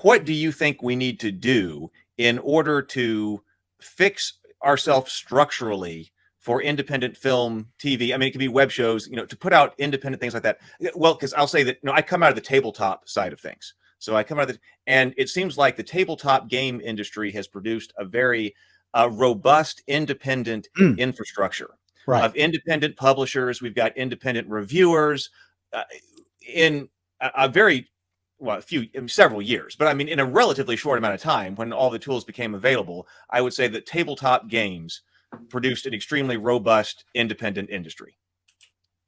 what do you think we need to do in order to fix ourselves structurally for independent film, TV? I mean, it could be web shows, to put out independent things like that. Well, because I'll say that, I come out of the tabletop side of things. So I come out of the, and it seems like the tabletop game industry has produced a very robust, independent infrastructure of independent publishers. We've got independent reviewers in a very several years, but I mean, in a relatively short amount of time, when all the tools became available, I would say that tabletop games produced an extremely robust, independent industry.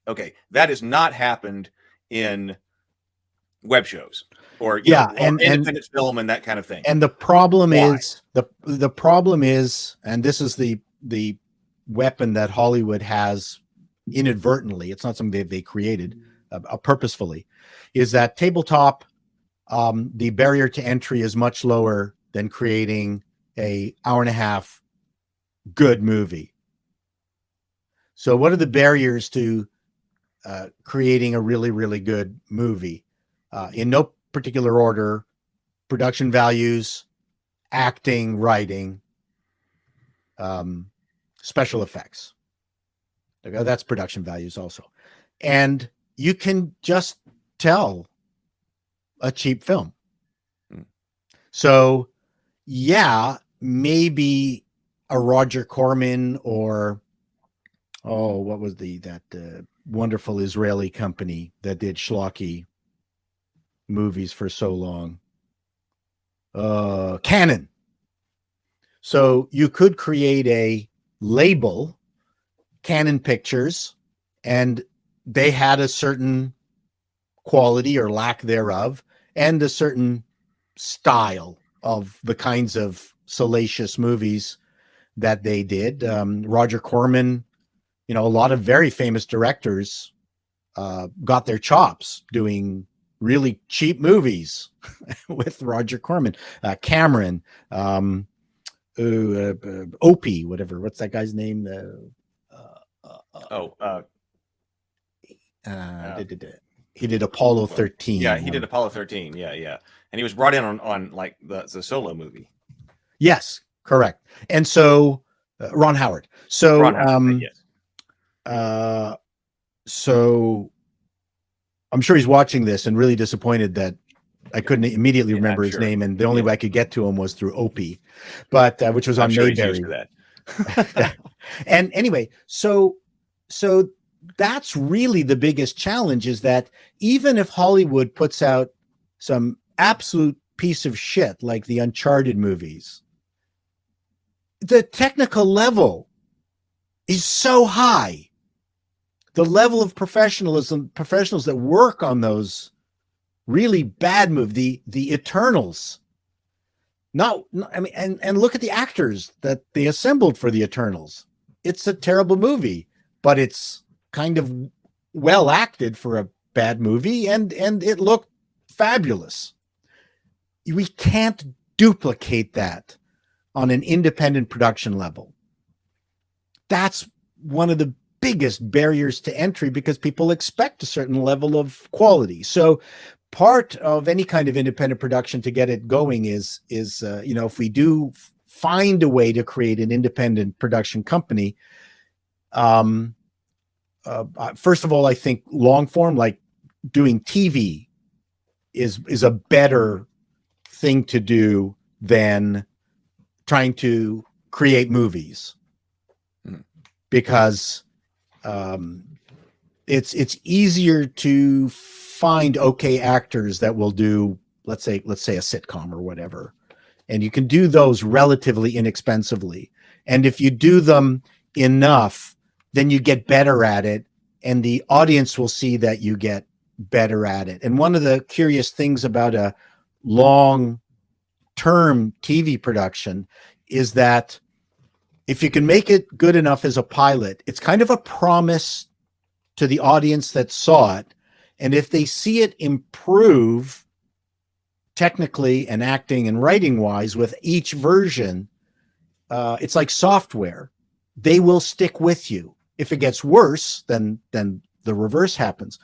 Okay, that has not happened in web shows or independent film and that kind of thing. And the problem is the problem is, and this is the weapon that Hollywood has inadvertently. It's not something they created purposefully. Is that tabletop? The barrier to entry is much lower than creating a hour-and-a-half good movie. So what are the barriers to creating a really, really good movie? In no particular order: production values, acting, writing, special effects. That's production values also. And you can just tell a cheap film. So yeah, maybe a Roger Corman or what was that wonderful Israeli company that did schlocky movies for so long? Canon. So you could create a label, Canon Pictures, and they had a certain quality or lack thereof, and a certain style of the kinds of salacious movies that they did. Roger Corman, a lot of very famous directors got their chops doing really cheap movies with Roger Corman. Cameron, Opie, whatever. What's that guy's name? He did Apollo 13. Yeah, he did Apollo 13. Yeah. And he was brought in on like the Solo movie. Yes, correct. And so Ron Howard. So yes. So I'm sure he's watching this and really disappointed that I couldn't immediately remember his name, and the only way I could get to him was through Opie, but which was on Mayberry. That. And anyway, so that's really the biggest challenge, is that even if Hollywood puts out some absolute piece of shit like the Uncharted movies, the technical level is so high. The level of professionals that work on those really bad movies, the Eternals. And look at the actors that they assembled for the Eternals. It's a terrible movie, but it's kind of well acted for a bad movie, and it looked fabulous. We can't duplicate that on an independent production level. That's one of the biggest barriers to entry, because people expect a certain level of quality. So part of any kind of independent production to get it going is if we do find a way to create an independent production company, first of all, I think long form, like doing TV, is a better thing to do than trying to create movies, because it's easier to find okay actors that will do, let's say a sitcom or whatever, and you can do those relatively inexpensively. And if you do them enough, then you get better at it, and the audience will see that you get better at it. And one of the curious things about a long-term TV production is that if you can make it good enough as a pilot, it's kind of a promise to the audience that saw it. And if they see it improve technically and acting and writing wise with each version, it's like software. They will stick with you. If it gets worse, then the reverse happens.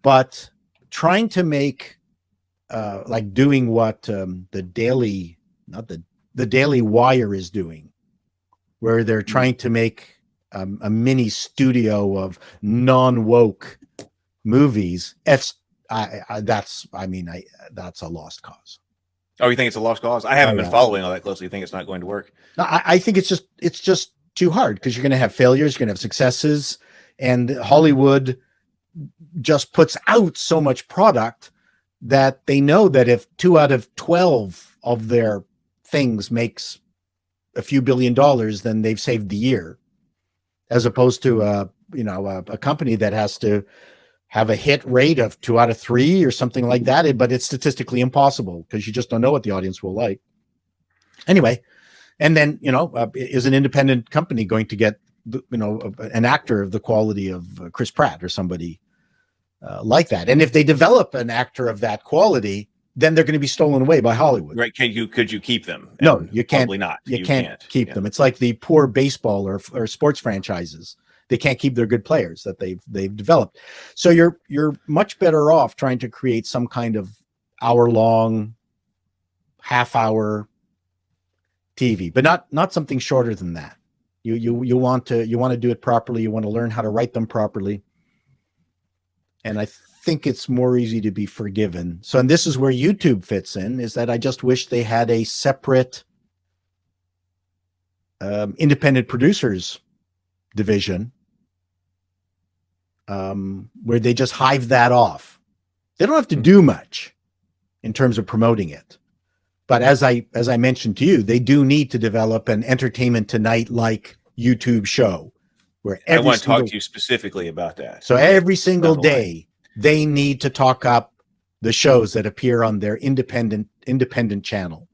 But trying to make like doing what the Daily, not the Daily Wire is doing, where they're trying to make a mini studio of non-woke movies. That's a lost cause. Oh, you think it's a lost cause? I haven't been Yeah. following all that closely. You think it's not going to work? No, I think it's just too hard, because you're going to have failures, you're going to have successes, and Hollywood just puts out so much product that they know that if 2 out of 12 of their things makes a few $1 billion, then they've saved the year, as opposed to a company that has to have a hit rate of 2 out of 3 or something like that. But it's statistically impossible, because you just don't know what the audience will like. Anyway, and then, is an independent company going to get, an actor of the quality of Chris Pratt or somebody like that? And if they develop an actor of that quality, then they're going to be stolen away by Hollywood. Right? Could you keep them? No, you can't. Probably not. You can't keep them. It's like the poor baseball or sports franchises. They can't keep their good players that they've developed. So you're much better off trying to create some kind of hour-long, half-hour TV, but not something shorter than that. You want to do it properly. You want to learn how to write them properly. And I think it's more easy to be forgiven. So, and this is where YouTube fits in, is that I just wish they had a separate independent producers division, where they just hive that off. They don't have to do much in terms of promoting it. But as I mentioned to you, they do need to develop an Entertainment Tonight like YouTube show, where I want to talk to you specifically about that. So every single day they need to talk up the shows that appear on their independent channel,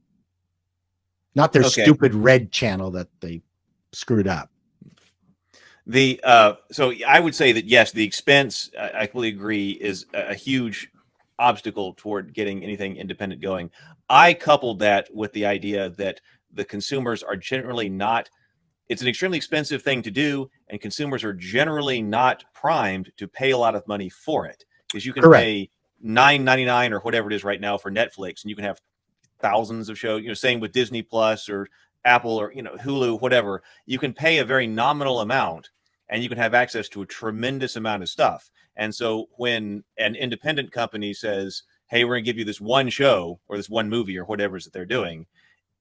not their stupid red channel that they screwed up. So I would say that yes, the expense, I fully agree, is a huge obstacle toward getting anything independent going. I coupled that with the idea that the consumers are generally not. It's an extremely expensive thing to do, and consumers are generally not primed to pay a lot of money for it, because you can pay $9.99 or whatever it is right now for Netflix, and you can have thousands of shows. Same with Disney Plus or Apple or Hulu, whatever. You can pay a very nominal amount, and you can have access to a tremendous amount of stuff. And so when an independent company says, "Hey, we're going to give you this one show or this one movie or whatever it is that they're doing,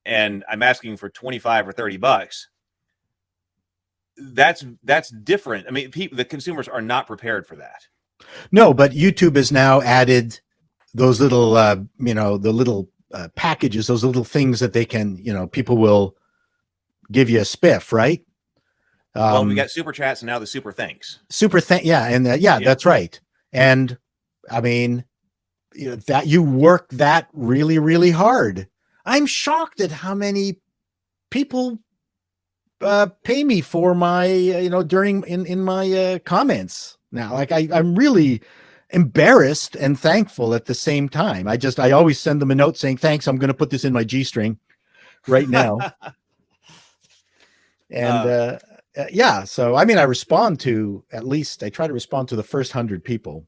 and I'm asking for $25 or $30," that's different. I mean, the consumers are not prepared for that. No, but YouTube has now added those little, the little packages, those little things that they can, people will give you a spiff, right? Well, we got super chats and now the super thanks. That's right. And I mean, that you work that really, really hard. I'm shocked at how many people pay me for my, during in my comments now. Like I'm really embarrassed and thankful at the same time. I always send them a note saying, "Thanks, I'm going to put this in my G-string right now." And so I mean, I try to respond to the first 100 people.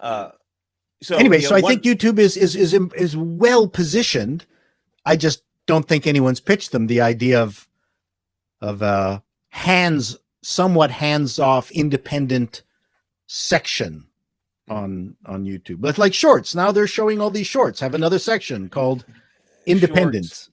So anyway, I think YouTube is well positioned. I just don't think anyone's pitched them the idea of somewhat hands-off independent section on YouTube. But like shorts, now they're showing all these shorts have another section called independence.